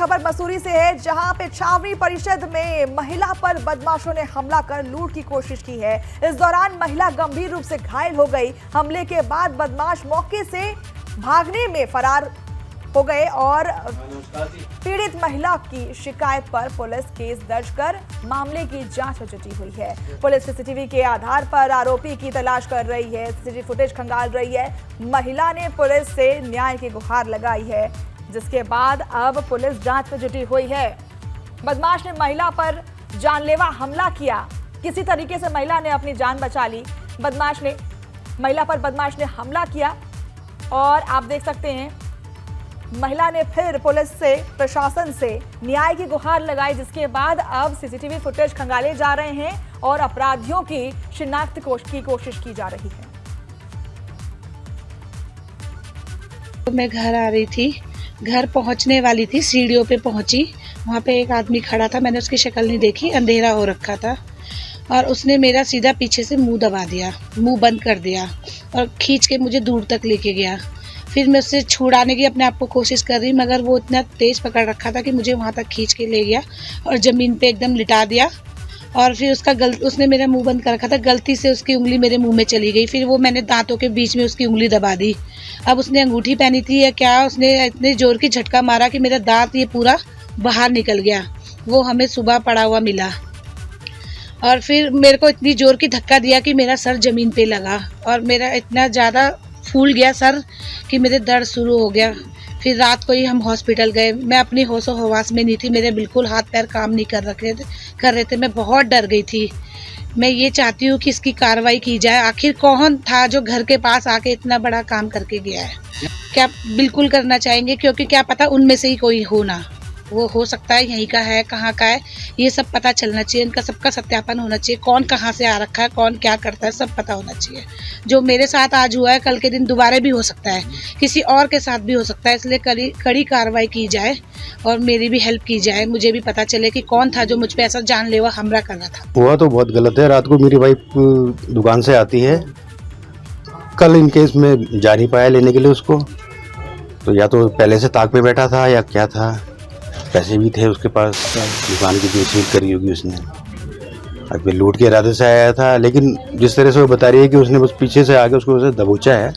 खबर मसूरी से है, जहां पे छावनी परिषद में महिला पर बदमाशों ने हमला कर लूट की कोशिश की है। इस दौरान महिला गंभीर रूप से घायल हो गई। हमले के बाद बदमाश मौके से भागने में फरार हो गए और पीड़ित महिला की शिकायत पर पुलिस केस दर्ज कर मामले की जांच में जुटी हुई है। पुलिस सीसीटीवी के आधार पर आरोपी की तलाश कर रही है, सीसीटीवी फुटेज खंगाल रही है। महिला ने पुलिस से न्याय की गुहार लगाई है, जिसके बाद अब पुलिस जांच में जुटी हुई है। बदमाश ने महिला पर जानलेवा हमला किया। किसी तरीके से महिला ने अपनी जान बचा ली। महिला पर बदमाश ने हमला किया और आप देख सकते हैं महिला ने फिर पुलिस से, प्रशासन से न्याय की गुहार लगाई, जिसके बाद अब सीसीटीवी फुटेज खंगाले जा रहे हैं और अपराधियों की शिनाख्त की कोशिश की जा रही है। मैं घर आ रही थी, घर पहुंचने वाली थी, सीढ़ियों पे पहुंची। वहां पे एक आदमी खड़ा था, मैंने उसकी शक्ल नहीं देखी, अंधेरा हो रखा था और उसने मेरा सीधा पीछे से मुंह दबा दिया, मुंह बंद कर दिया और खींच के मुझे दूर तक लेके गया। फिर मैं उससे छुड़ाने की अपने आप को कोशिश कर रही, मगर वो इतना तेज पकड़ रखा था कि मुझे वहां तक खींच के ले गया और जमीन पे एकदम लिटा दिया। और फिर उसने मेरा मुंह बंद कर रखा था, गलती से उसकी उंगली मेरे मुंह में चली गई। फिर वो मैंने दांतों के बीच में उसकी उंगली दबा दी। अब उसने अंगूठी पहनी थी या क्या, उसने इतने जोर की झटका मारा कि मेरा दांत ये पूरा बाहर निकल गया। वो हमें सुबह पड़ा हुआ मिला और फिर मेरे को इतनी जोर की धक्का दिया कि मेरा सर जमीन पे लगा और मेरा इतना ज़्यादा फूल गया सर कि मेरे दर्द शुरू हो गया। फिर रात को ही हम हॉस्पिटल गए। मैं अपनी होशो हवास में नहीं थी, मेरे बिल्कुल हाथ पैर काम नहीं कर रहे थे। मैं बहुत डर गई थी। मैं ये चाहती हूँ कि इसकी कार्रवाई की जाए। आखिर कौन था जो घर के पास आके इतना बड़ा काम करके गया है? क्या बिल्कुल करना चाहेंगे, क्योंकि क्या पता उनमें से ही कोई हो ना, वो हो सकता है यहीं का है, कहाँ का है, ये सब पता चलना चाहिए। इनका सबका सत्यापन होना चाहिए, कौन कहाँ से आ रखा है, कौन क्या करता है, सब पता होना चाहिए। जो मेरे साथ आज हुआ है, कल के दिन दोबारा भी हो सकता है, किसी और के साथ भी हो सकता है। इसलिए कड़ी कार्रवाई की जाए और मेरी भी हेल्प की जाए, मुझे भी पता चले कि कौन था जो मुझ पे ऐसा जानलेवा हमला कर रहा था। हुआ तो बहुत गलत है। रात को मेरी वाइफ दुकान से आती है, कल इन केस में जा नहीं पाया लेने के लिए उसको, तो या तो पहले से ताक पे बैठा था या क्या था, पैसे भी थे उसके पास, दुकान की बेचनी करी होगी उसने। अब लूट के इरादे से आया था, लेकिन जिस तरह से वो बता रही है कि उसने बस पीछे से आके उसको दबोचा है,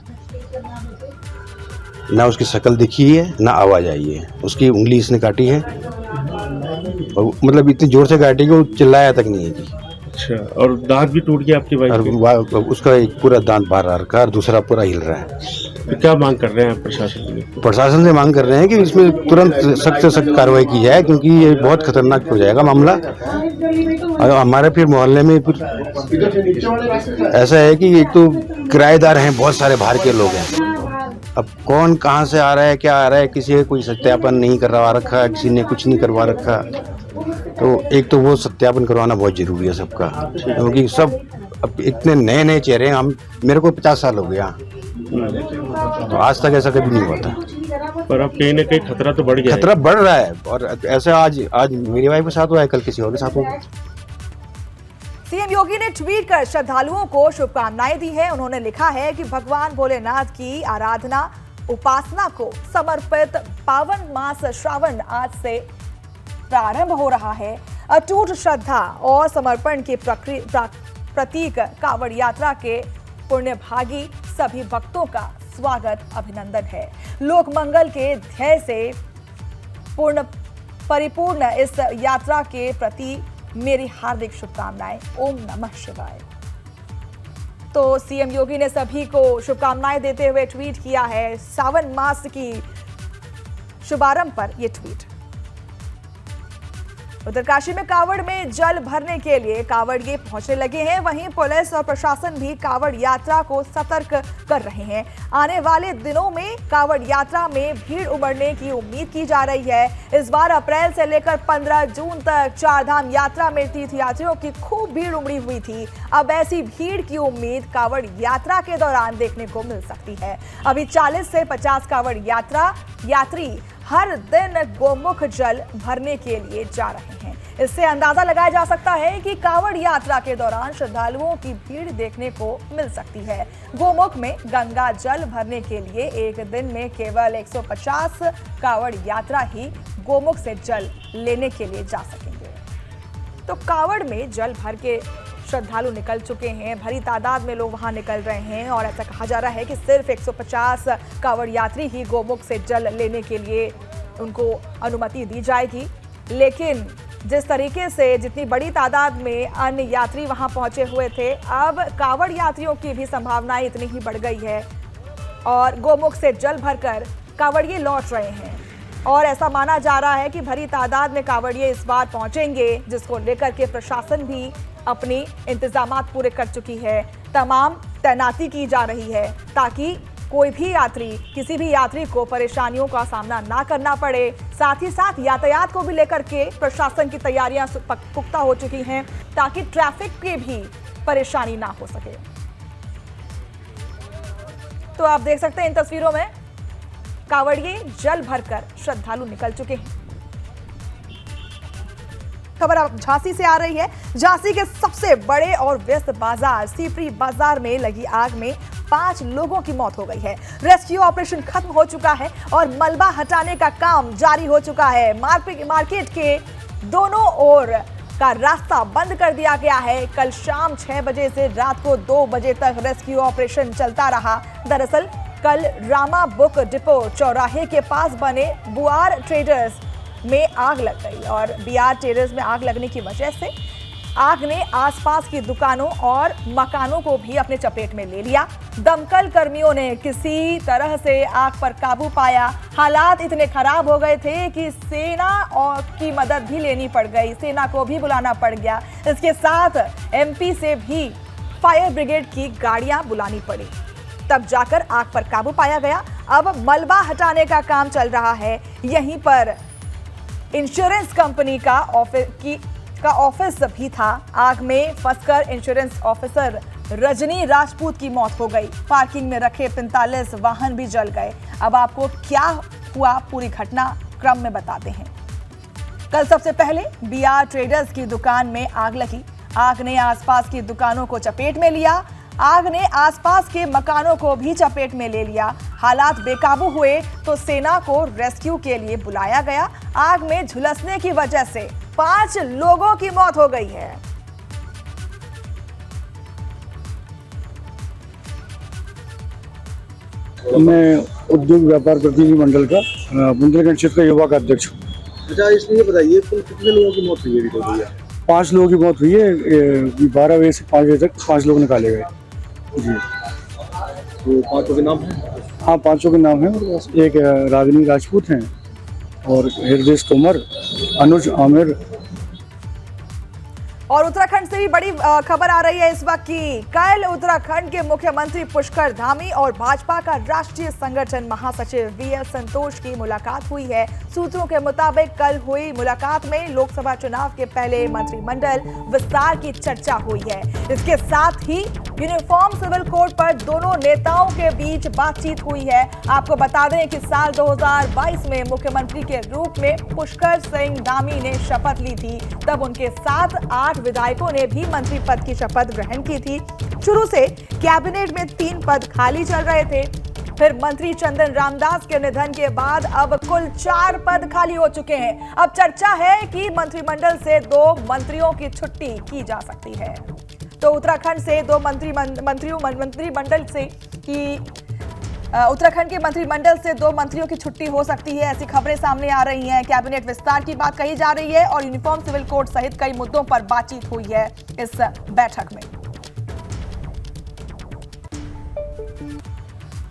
ना उसकी शक्ल दिखी है ना आवाज़ आई है। उसकी उंगली इसने काटी है और मतलब इतनी जोर से काटी कि वो चिल्लाया तक नहीं है कि। अच्छा, और दांत भी टूट गया आपकी वाइफ के? उसका एक पूरा दांत बाहर आ रखा है और दूसरा पूरा हिल रहा है। तो क्या मांग कर रहे हैं आप प्रशासन से? प्रशासन से मांग कर रहे हैं कि इसमें तुरंत सख्त से सख्त कार्रवाई की जाए, क्योंकि ये बहुत खतरनाक हो जाएगा मामला। और हमारे फिर मोहल्ले में फिर ऐसा है कि एक तो किराएदार हैं, बहुत सारे बाहर के लोग हैं। अब कौन कहाँ से आ रहा है, क्या आ रहा है, किसी का कोई सत्यापन नहीं करवा रखा, किसी ने कुछ नहीं करवा रखा। तो एक तो वो सत्यापन करवाना बहुत जरूरी है सबका, क्योंकि सब अब इतने नए नए चेहरे हैं। मेरे को 50 साल हो गया, तो आज तक ऐसा कभी नहीं हुआ था। पर अब कहीं ना कहीं खतरा तो बढ़ गया, खतरा बढ़ रहा है। और ऐसा आज मेरी वाइफ के साथ हुआ है, कल किसी और के साथ होगा। सीएम योगी ने ट्वीट कर श्रद्धालुओं को शुभकामनाएं दी है। उन्होंने लिखा है कि भगवान भोलेनाथ की आराधना, उपासना को समर्पित पावन मास श्रावण आज से प्रारंभ हो रहा है। अटूट श्रद्धा और समर्पण के प्रतीक कांवड़ यात्रा के पुण्यभागी सभी भक्तों का स्वागत, अभिनंदन है। लोक मंगल के ध्येय से परिपूर्ण इस यात्रा के प्रति मेरी हार्दिक शुभकामनाएं। ओम नमः शिवाय। तो सीएम योगी ने सभी को शुभकामनाएं देते हुए ट्वीट किया है। सावन मास की शुभारंभ पर यह ट्वीट। उत्तरकाशी में कांवड़ में जल भरने के लिए कांवड़िए पहुंचने लगे हैं। वहीं पुलिस और प्रशासन भी कांवड़ यात्रा को सतर्क कर रहे हैं। आने वाले दिनों में कांवड़ यात्रा में भीड़ उमड़ने की उम्मीद की जा रही है। इस बार अप्रैल से लेकर 15 जून तक चारधाम यात्रा में तीर्थयात्रियों की खूब भीड़ उमड़ी हुई थी। अब ऐसी भीड़ की उम्मीद कांवड़ यात्रा के दौरान देखने को मिल सकती है। अभी 40 से 50 कांवड़ यात्री हर दिन गोमुख जल भरने के लिए जा रहे हैं। इससे अंदाजा लगाया जा सकता है कि कांवड़ यात्रा के दौरान श्रद्धालुओं की भीड़ देखने को मिल सकती है। गोमुख में गंगा जल भरने के लिए एक दिन में केवल 150 कांवड़ यात्रा ही गोमुख से जल लेने के लिए जा सकेंगे। तो कांवड़ में जल भर के श्रद्धालु निकल चुके हैं, भरी तादाद में लोग वहां निकल रहे हैं और ऐसा कहा जा रहा है कि सिर्फ 150 कांवड़ यात्री ही गोमुख से जल लेने के लिए उनको अनुमति दी जाएगी। लेकिन जिस तरीके से जितनी बड़ी तादाद में अन्य यात्री वहां पहुंचे हुए थे, अब कांवड़ यात्रियों की भी संभावनाएं इतनी ही बढ़ गई है और गोमुख से जल भरकर कांवड़िए लौट रहे हैं और ऐसा माना जा रहा है कि भरी तादाद में कांवड़िए इस बार पहुंचेंगे, जिसको लेकर के प्रशासन भी अपनी इंतजामात पूरे कर चुकी है। तमाम तैनाती की जा रही है ताकि कोई भी यात्री, किसी भी यात्री को परेशानियों का सामना ना करना पड़े। साथ ही साथ यातायात को भी लेकर के प्रशासन की तैयारियां पुख्ता हो चुकी हैं ताकि ट्रैफिक की भी परेशानी ना हो सके। तो आप देख सकते हैं इन तस्वीरों में कांवड़िए जल भरकर श्रद्धालु निकल चुके हैं। खबर अब झांसी से आ रही है। झांसी के सबसे बड़े और व्यस्त बाजार सीपरी बाजार में लगी आग में 5 लोगों की मौत हो गई है। रेस्क्यू ऑपरेशन खत्म हो चुका है और मलबा हटाने का काम जारी हो चुका है। मार्केट के दोनों ओर का रास्ता बंद कर दिया गया है। कल शाम 6 बजे से रात को 2 बजे तक रेस्क्यू ऑपरेशन चलता रहा। दरअसल कल रामा बुक डिपो चौराहे के पास बने बुआर ट्रेडर्स में आग लग गई और बीआर ट्रेडर्स में आग लगने की वजह से आग ने आसपास की दुकानों और मकानों को भी अपने चपेट में ले लिया। दमकल कर्मियों ने किसी तरह से आग पर काबू पाया। हालात इतने खराब हो गए थे कि सेना और की मदद भी लेनी पड़ गई, सेना को भी बुलाना पड़ गया। इसके साथ एमपी से भी फायर ब्रिगेड की गाड़ियां बुलानी पड़ी, तब जाकर आग पर काबू पाया गया। अब मलबा हटाने का काम चल रहा है। यहीं पर इंश्योरेंस कंपनी का ऑफिस भी था। आग में फंसकर इंश्योरेंस ऑफिसर रजनी राजपूत की मौत हो गई। पार्किंग में रखे 45 वाहन भी जल गए। अब आपको क्या हुआ पूरी घटना क्रम में बताते हैं। कल सबसे पहले बीआर ट्रेडर्स की दुकान में आग लगी। आग ने आसपास की दुकानों को चपेट में लिया। आग ने आसपास के मकानों को भी चपेट में ले लिया। हालात बेकाबू हुए तो सेना को रेस्क्यू के लिए बुलाया गया। आग में झुलसने की वजह से 5 लोगों की मौत हो गई है। मैं उद्योग व्यापार प्रतिनिधि मंडल का बुंदेलखंड क्षेत्र का युवा का अध्यक्ष हूँ। अच्छा, इसलिए बताइए कुल कितने लोगों की मौत हुई है? 5 लोगों की मौत हुई है। 12 बजे से 5 बजे तक 5 लोग निकाले गए जी। तो 5 के नाम हैं? हाँ, 5 के नाम हैं। एक रागिनी राजपूत हैं और हृदय तोमर, अनुज आमिर। और उत्तराखंड से भी बड़ी खबर आ रही है इस वक्त की कल उत्तराखंड के मुख्यमंत्री पुष्कर धामी और भाजपा का राष्ट्रीय संगठन महासचिव वीएल संतोष की मुलाकात हुई है। सूत्रों के मुताबिक कल हुई मुलाकात में लोकसभा चुनाव के पहले मंत्रिमंडल विस्तार की चर्चा हुई है। इसके साथ ही यूनिफॉर्म सिविल कोड पर दोनों नेताओं के बीच बातचीत हुई है। आपको बता दें कि साल 2022 में मुख्यमंत्री के रूप में पुष्कर सिंह धामी ने शपथ ली थी। तब उनके साथ 8 विधायकों ने भी मंत्री पद की शपथ ग्रहण की थी। शुरू से कैबिनेट में 3 पद खाली चल रहे थे। फिर मंत्री चंदन रामदास के निधन के बाद अब कुल 4 पद खाली हो चुके हैं। अब चर्चा है कि मंत्रिमंडल से 2 मंत्रियों की छुट्टी की जा सकती है। तो उत्तराखंड से 2 उत्तराखंड के मंत्रिमंडल से 2 मंत्रियों की छुट्टी हो सकती है, ऐसी खबरें सामने आ रही हैं। कैबिनेट विस्तार की बात कही जा रही है और यूनिफॉर्म सिविल कोड सहित कई मुद्दों पर बातचीत हुई है इस बैठक में।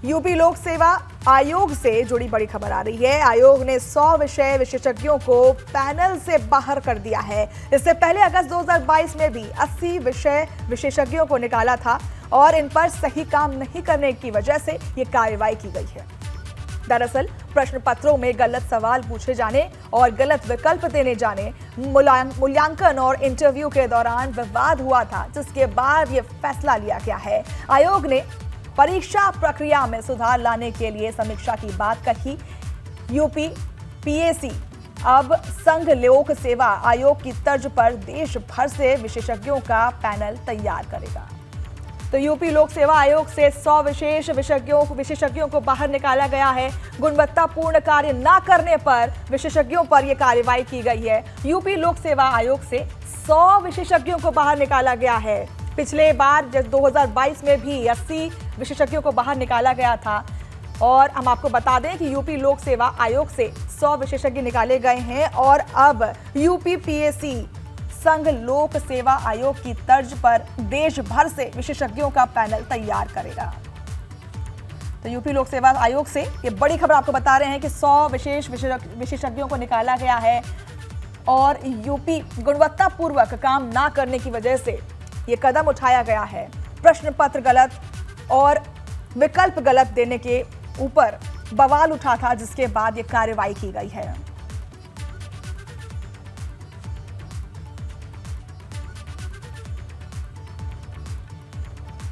यूपी लोक सेवा आयोग से जुड़ी बड़ी खबर आ रही है। आयोग ने 100 विषय विशेषज्ञों को पैनल से बाहर कर दिया है। इससे पहले अगस्त 2022 में भी 80 विषय विशेषज्ञों को निकाला था और इन पर सही काम नहीं करने की वजह से ये कार्रवाई की गई है। दरअसल प्रश्न पत्रों में गलत सवाल पूछे जाने और गलत विकल्प देने जाने, मूल्यांकन और इंटरव्यू के दौरान विवाद हुआ था, जिसके बाद ये फैसला लिया गया है। आयोग ने परीक्षा प्रक्रिया में सुधार लाने के लिए समीक्षा की बात कही। यूपी पीएसी अब संघ लोक सेवा आयोग की तर्ज पर देश भर से विशेषज्ञों का पैनल तैयार करेगा। तो यूपी लोक सेवा आयोग से 100 विशेष विशेषज्ञों को बाहर निकाला गया है। गुणवत्तापूर्ण कार्य न करने पर विशेषज्ञों पर यह कार्रवाई की गई है। यूपी लोक सेवा आयोग से 100 विशेषज्ञों को बाहर निकाला गया है। पिछले बार 2022 में भी 80 विशेषज्ञों को बाहर निकाला गया था। और हम आपको बता दें कि यूपी लोक सेवा आयोग से 100 विशेषज्ञ निकाले गए हैं और अब यूपी पीएससी संघ लोक सेवा आयोग की तर्ज पर देश भर से विशेषज्ञों का पैनल तैयार करेगा। तो यूपी लोक सेवा आयोग से ये बड़ी खबर आपको बता रहे हैं कि 100 विशेषज्ञों को निकाला गया है और यूपी गुणवत्तापूर्वक काम ना करने की वजह से ये कदम उठाया गया है। प्रश्न पत्र गलत और विकल्प गलत देने के ऊपर बवाल उठा था, जिसके बाद ये कार्रवाई की गई है।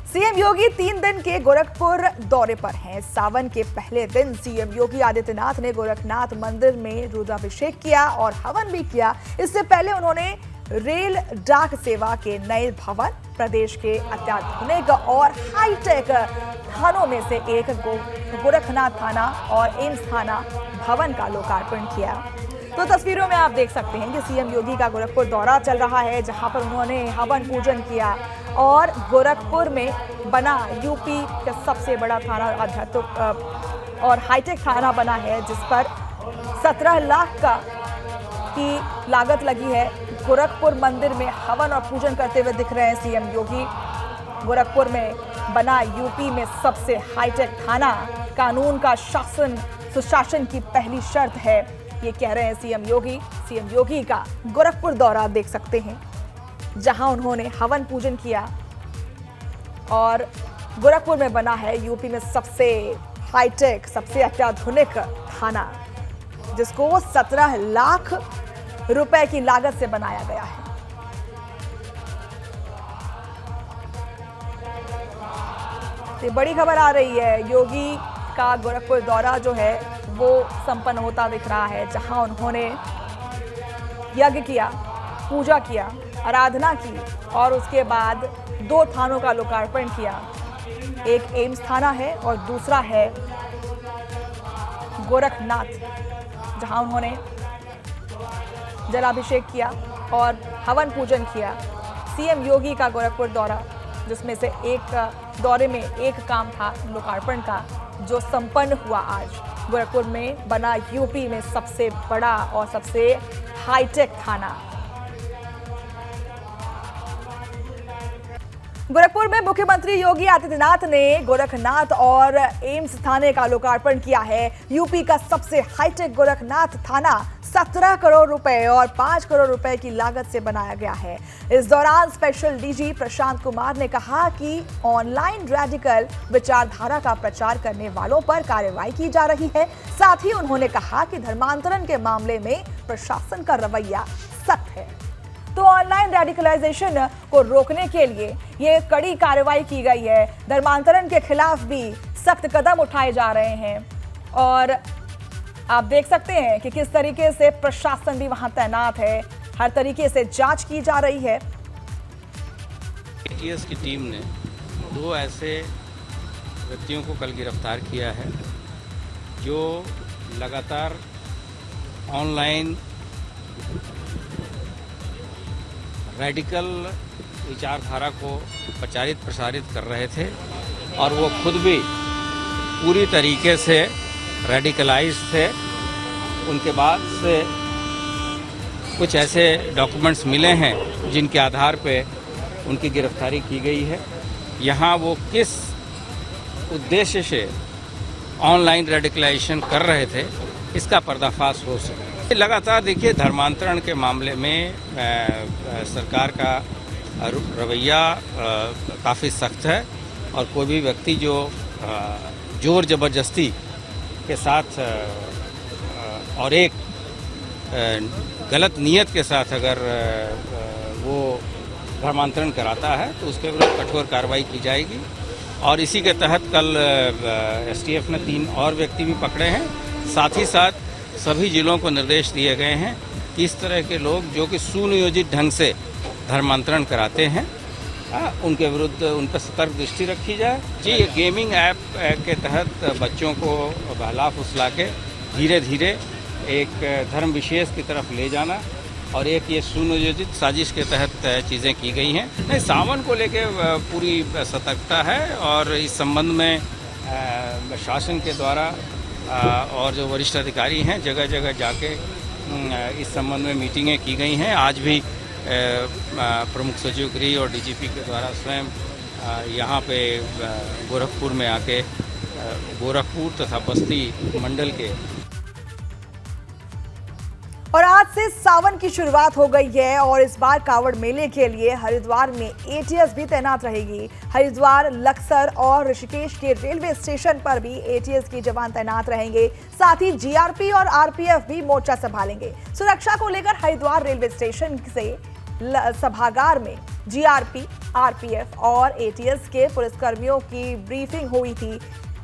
सीएम योगी 3 दिन के गोरखपुर दौरे पर हैं। सावन के पहले दिन सीएम योगी आदित्यनाथ ने गोरखनाथ मंदिर में रुद्राभिषेक किया और हवन भी किया। इससे पहले उन्होंने रेल डाक सेवा के नए भवन, प्रदेश के अत्याधुनिक और हाईटेक थानों में से एक गोरखनाथ थाना और एम्स थाना भवन का लोकार्पण किया। तो तस्वीरों में आप देख सकते हैं कि सीएम योगी का गोरखपुर दौरा चल रहा है, जहां पर उन्होंने हवन पूजन किया और गोरखपुर में बना यूपी का सबसे बड़ा थाना आध्यात्मिक और हाईटेक थाना बना है, जिस पर 17 लाख की लागत लगी है। गोरखपुर मंदिर में हवन और पूजन करते हुए दिख रहे हैं सीएम योगी। गोरखपुर में बना यूपी में सबसे हाईटेक थाना कानून का सुशासन की पहली शर्त है, ये कह रहे हैं सीएम योगी। सीएम योगी का गोरखपुर दौरा देख सकते हैं, जहां उन्होंने हवन पूजन किया और गोरखपुर में बना है यूपी में सबसे हाईटेक, सबसे अत्याधुनिक थाना, जिसको 17 लाख रुपए की लागत से बनाया गया है। ये बड़ी खबर आ रही है। योगी का गोरखपुर दौरा जो है वो संपन्न होता दिख रहा है, जहां उन्होंने यज्ञ किया, पूजा किया, आराधना की और उसके बाद 2 थानों का लोकार्पण किया। एक एम्स थाना है और दूसरा है गोरखनाथ, जहां उन्होंने जलाभिषेक किया और हवन पूजन किया। सीएम योगी का गोरखपुर दौरा, जिसमें से एक दौरे में एक काम था लोकार्पण का, जो संपन्न हुआ आज। गोरखपुर में बना यूपी में सबसे बड़ा और सबसे हाईटेक थाना। गोरखपुर में मुख्यमंत्री योगी आदित्यनाथ ने गोरखनाथ और एम्स थाने का लोकार्पण किया है। यूपी का सबसे हाईटेक गोरखनाथ थाना 17 करोड़ रुपए और 5 करोड़ रुपए की लागत से बनाया गया है। इस दौरान स्पेशल डीजी प्रशांत कुमार ने कहा कि ऑनलाइन रेडिकल विचारधारा का प्रचार करने वालों पर कार्रवाई की जा रही है। साथ ही उन्होंने कहा कि धर्मांतरण के मामले में प्रशासन का रवैया सख्त है। तो ऑनलाइन रेडिकलाइजेशन को रोकने के लिए ये कड़ी कार्रवाई की गई है। धर्मांतरण के खिलाफ भी सख्त कदम उठाए जा रहे हैं और आप देख सकते हैं कि किस तरीके से प्रशासन भी वहां तैनात है। हर तरीके से जांच की जा रही है। एटीएस की टीम ने 2 ऐसे व्यक्तियों को कल गिरफ्तार किया है, जो लगातार ऑनलाइन रेडिकल विचारधारा को प्रचारित प्रसारित कर रहे थे और वो खुद भी पूरी तरीके से रेडिकलाइज थे। उनके बाद से कुछ ऐसे डॉक्यूमेंट्स मिले हैं जिनके आधार पे उनकी गिरफ्तारी की गई है। यहाँ वो किस उद्देश्य से ऑनलाइन रेडिकलाइजेशन कर रहे थे, इसका पर्दाफाश हो सके। लगातार देखिए, धर्मांतरण के मामले में सरकार का रवैया काफ़ी सख्त है और कोई भी व्यक्ति जो जोर ज़बरदस्ती के साथ और एक गलत नियत के साथ अगर वो धर्मांतरण कराता है तो उसके विरुद्ध कठोर कार्रवाई की जाएगी। और इसी के तहत कल एसटीएफ ने 3 और व्यक्ति भी पकड़े हैं। साथ ही साथ सभी जिलों को निर्देश दिए गए हैं कि इस तरह के लोग जो कि सुनियोजित ढंग से धर्मांतरण कराते हैं उनके विरुद्ध उन पर सतर्क दृष्टि रखी जाए। जी, ये गेमिंग ऐप के तहत बच्चों को बहला फुसला के धीरे धीरे एक धर्म विशेष की तरफ ले जाना और एक ये सुनियोजित साजिश के तहत चीज़ें की गई हैं। नहीं, सावन को लेके पूरी सतर्कता है और इस संबंध में शासन के द्वारा और जो वरिष्ठ अधिकारी हैं जगह जगह जाके इस संबंध में मीटिंगें की गई हैं। आज भी प्रमुख सचिव गृह और डीजीपी के द्वारा स्वयं यहाँ पे गोरखपुर में आके गोरखपुर तथा बस्ती मंडल के और आज से सावन की शुरुआत हो गई है और इस बार कांवड़ मेले के लिए हरिद्वार में एटीएस भी तैनात रहेगी। हरिद्वार, लक्सर और ऋषिकेश के रेलवे स्टेशन पर भी एटीएस के जवान तैनात रहेंगे। साथ ही जीआरपी और आरपीएफ भी मोर्चा संभालेंगे। सुरक्षा को लेकर हरिद्वार रेलवे स्टेशन से सभागार में जीआरपी, आरपीएफ और एटीएस के पुलिसकर्मियों की ब्रीफिंग हुई थी।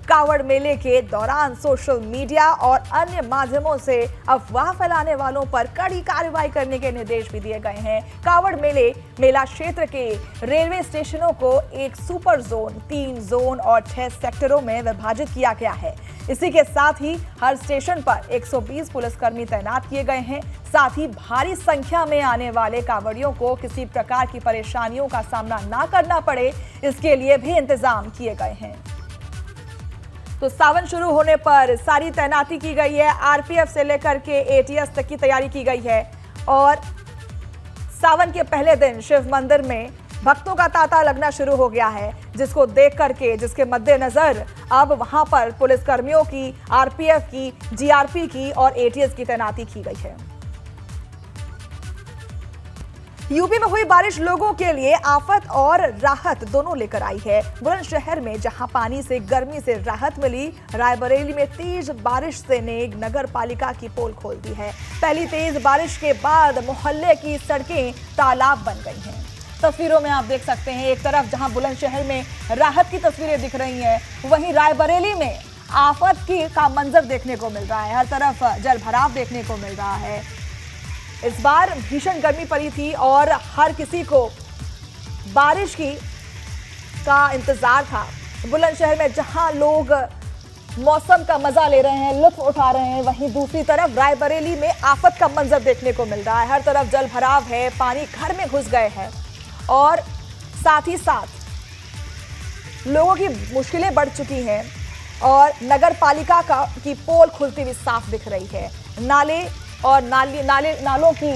कांवड़ मेले के दौरान सोशल मीडिया और अन्य माध्यमों से अफवाह फैलाने वालों पर कड़ी कार्रवाई करने के निर्देश भी दिए गए हैं। कांवड़ मेला क्षेत्र के रेलवे स्टेशनों को एक सुपर जोन, 3 जोन और 6 सेक्टरों में विभाजित किया गया है। इसी के साथ ही हर स्टेशन पर 120 पुलिसकर्मी तैनात किए गए हैं। साथ ही भारी संख्या में आने वाले कांवड़ियों को किसी प्रकार की परेशानियों का सामना ना करना पड़े, इसके लिए भी इंतजाम किए गए हैं। तो सावन शुरू होने पर सारी तैनाती की गई है। आरपीएफ से लेकर के एटीएस तक की तैयारी की गई है और सावन के पहले दिन शिव मंदिर में भक्तों का तांता लगना शुरू हो गया है, जिसको देख करके, जिसके मद्देनजर अब वहां पर पुलिसकर्मियों की, आरपीएफ की, जीआरपी की और एटीएस की तैनाती की गई है। यूपी में हुई बारिश लोगों के लिए आफत और राहत दोनों लेकर आई है। बुलंदशहर में जहां पानी से गर्मी से राहत मिली, रायबरेली में तेज बारिश ने नगर पालिका की पोल खोल दी है। पहली तेज बारिश के बाद मोहल्ले की सड़कें तालाब बन गई हैं। तस्वीरों में आप देख सकते हैं, एक तरफ जहां बुलंदशहर में राहत की तस्वीरें दिख रही हैं, वहीं रायबरेली में आफत का मंजर देखने को मिल रहा है। हर तरफ जलभराव देखने को मिल रहा है। इस बार भीषण गर्मी पड़ी थी और हर किसी को बारिश का इंतजार था। बुलंदशहर में जहां लोग मौसम का मजा ले रहे हैं, लुत्फ उठा रहे हैं, वहीं दूसरी तरफ रायबरेली में आफत का मंजर देखने को मिल रहा है। हर तरफ जल भराव है, पानी घर में घुस गए हैं और साथ ही साथ लोगों की मुश्किलें बढ़ चुकी हैं और नगर पालिका की पोल खुलती हुई साफ दिख रही है। नाले और नालों की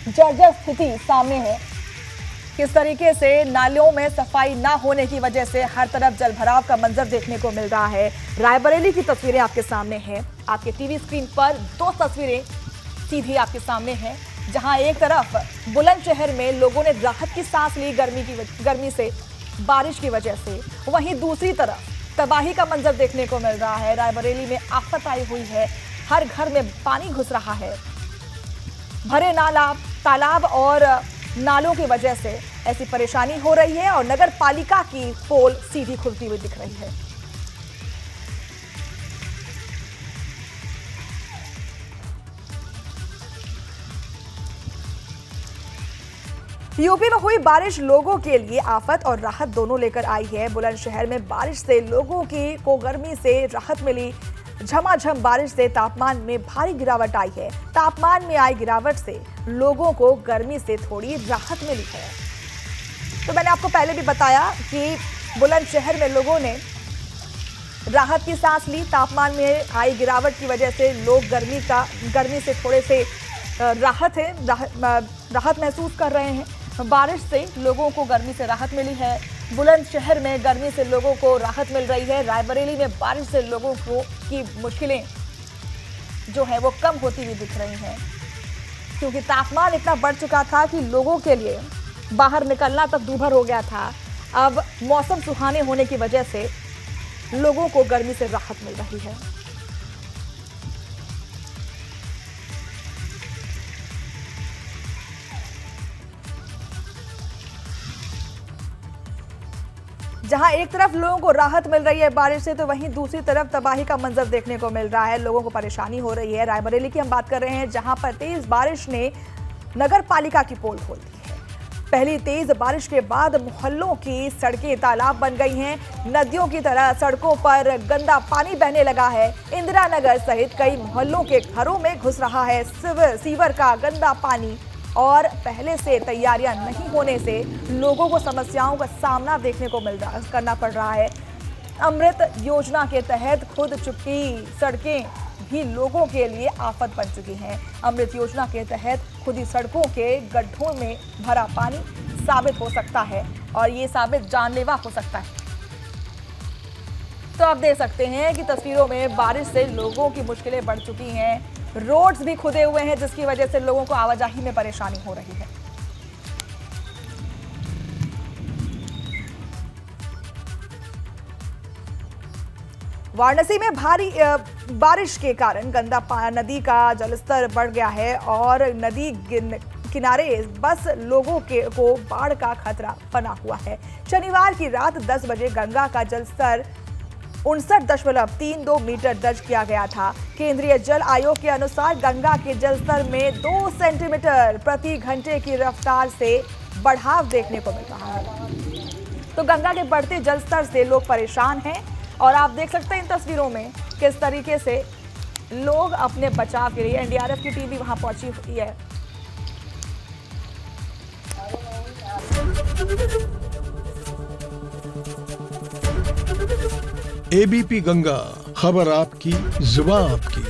जर्जर स्थिति सामने है। किस तरीके से नालियों में सफाई ना होने की वजह से हर तरफ जलभराव का मंजर देखने को मिल रहा है। रायबरेली की तस्वीरें आपके सामने हैं। आपके टीवी स्क्रीन पर 2 तस्वीरें सीधी आपके सामने हैं, जहां एक तरफ बुलंदशहर में लोगों ने राहत की सांस ली गर्मी से, बारिश की वजह से, वहीं दूसरी तरफ तबाही का मंजर देखने को मिल रहा है। रायबरेली में आफत आई हुई है, हर घर में पानी घुस रहा है। भरे तालाब और नालों की वजह से ऐसी परेशानी हो रही है और नगर पालिका की पोल सीधी खुलती हुई दिख रही है। यूपी में हुई बारिश लोगों के लिए आफत और राहत दोनों लेकर आई है। बुलंदशहर में बारिश से लोगों को गर्मी से राहत मिली। झमाझम बारिश से तापमान में भारी गिरावट आई है। तापमान में आई गिरावट से लोगों को गर्मी से थोड़ी राहत मिली है। तो मैंने आपको पहले भी बताया कि बुलंदशहर में लोगों ने राहत की सांस ली। तापमान में आई गिरावट की वजह से लोग गर्मी से थोड़े से राहत महसूस कर रहे हैं। बारिश से लोगों को गर्मी से राहत मिली है। बुलंदशहर में गर्मी से लोगों को राहत मिल रही है। रायबरेली में बारिश से लोगों की मुश्किलें जो है वो कम होती हुई दिख रही हैं, क्योंकि तापमान इतना बढ़ चुका था कि लोगों के लिए बाहर निकलना तक दूभर हो गया था। अब मौसम सुहाने होने की वजह से लोगों को गर्मी से राहत मिल रही है। जहां एक तरफ लोगों को राहत मिल रही है बारिश से, तो वहीं दूसरी तरफ तबाही का मंजर देखने को मिल रहा है। लोगों को परेशानी हो रही है। रायबरेली की हम बात कर रहे हैं, जहां पर तेज बारिश ने नगर पालिका की पोल खोल दी है। पहली तेज बारिश के बाद मोहल्लों की सड़कें तालाब बन गई हैं। नदियों की तरह सड़कों पर गंदा पानी बहने लगा है। इंदिरा नगर सहित कई मोहल्लों के घरों में घुस रहा है सीवर का गंदा पानी, और पहले से तैयारियां नहीं होने से लोगों को समस्याओं का सामना करना पड़ रहा है। अमृत योजना के तहत खुद चुकी सड़कें भी लोगों के लिए आफत बन चुकी हैं। अमृत योजना के तहत खुदी सड़कों के गड्ढों में भरा पानी साबित हो सकता है, और ये साबित जानलेवा हो सकता है। तो आप देख सकते हैं कि तस्वीरों में बारिश से लोगों की मुश्किलें बढ़ चुकी हैं। रोड्स भी खुदे हुए हैं, जिसकी वजह से लोगों को आवाजाही में परेशानी हो रही है। वाराणसी में भारी बारिश के कारण गंदा नदी का जलस्तर बढ़ गया है, और नदी किनारे बस लोगों को बाढ़ का खतरा बना हुआ है। शनिवार की रात 10 बजे गंगा का जलस्तर 59.32 मीटर दर्ज किया गया था। केंद्रीय जल आयोग के अनुसार गंगा के जलस्तर में 2 सेंटीमीटर प्रति घंटे की रफ्तार से बढ़ाव देखने को मिल रहा है। तो गंगा के बढ़ते जलस्तर से लोग परेशान हैं, और आप देख सकते हैं इन तस्वीरों में किस तरीके से लोग अपने बचाव के लिए, एनडीआरएफ की टीम भी वहां पहुंची हुई है। एबीपी गंगा, खबर आपकी, जुबान आपकी।